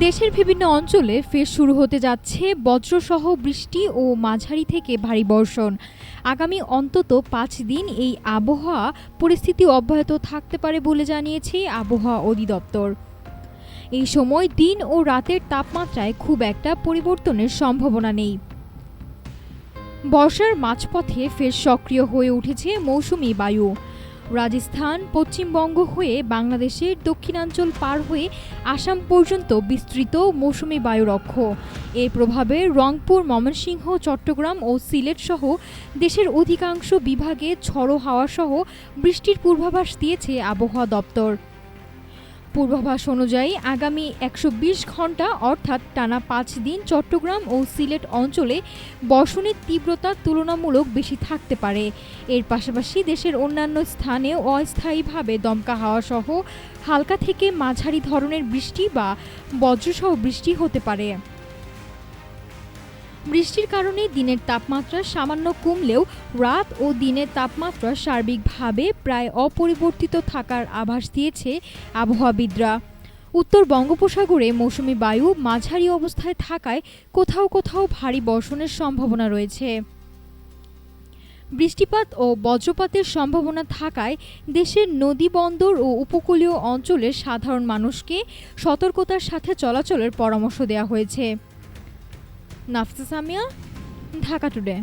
দেশের বিভিন্ন অঞ্চলে ফের শুরু হতে যাচ্ছে বজ্রসহ বৃষ্টি ও মাঝারি থেকে ভারী বর্ষণ। আগামী অন্তত ৫ দিন এই আবহাওয়া পরিস্থিতি অব্যাহত থাকতে পারে বলে জানিয়েছে আবহাওয়া অধিদপ্তর। এই সময় দিন ও রাতের তাপমাত্রায় খুব একটা পরিবর্তনের সম্ভাবনা নেই। বর্ষার মাঝপথে ফের সক্রিয় হয়ে উঠেছে মৌসুমি বায়ু। রাজস্থান, পশ্চিমবঙ্গ হয়ে বাংলাদেশের দক্ষিণাঞ্চল পার হয়ে আসাম পর্যন্ত বিস্তৃত মৌসুমি বায়ুর অক্ষ। এর প্রভাবে রংপুর, ময়মনসিংহ, চট্টগ্রাম ও সিলেট সহ দেশের অধিকাংশ বিভাগে ঝোড়ো হাওয়া সহ বৃষ্টির পূর্বাভাস দিয়েছে আবহাওয়া দপ্তর। পূর্বাভাস অনুযায়ী আগামী ১২০ ঘন্টা অর্থাৎ টানা ৫ দিন চট্টগ্রাম ও সিলেট অঞ্চলে বর্ষণের তীব্রতা তুলনামূলক বেশি থাকতে পারে। এর পাশাপাশি দেশের অন্যান্য স্থানেও অস্থায়ীভাবে দমকা হাওয়া সহ হালকা থেকে মাঝারি ধরনের বৃষ্টি বা বজ্রসহ বৃষ্টি হতে পারে। বৃষ্টির কারণে দিনের তাপমাত্রা সামান্য কমলেও রাত ও দিনের তাপমাত্রা সার্বিকভাবে প্রায় অপরিবর্তিত থাকার আভাস দিয়েছে আবহাওয়াবিদরা। উত্তর বঙ্গোপসাগরে মৌসুমি বায়ু মাঝারি অবস্থায় থাকায় কোথাও কোথাও ভারী বর্ষণের সম্ভাবনা রয়েছে। বৃষ্টিপাত ও বজ্রপাতের সম্ভাবনা থাকায় দেশের নদী, বন্দর ও উপকূলীয় অঞ্চলের সাধারণ মানুষকে সতর্কতার সাথে চলাচলের পরামর্শ দেওয়া হয়েছে। নাফিসা সামিয়া, ঢাকা টুডে।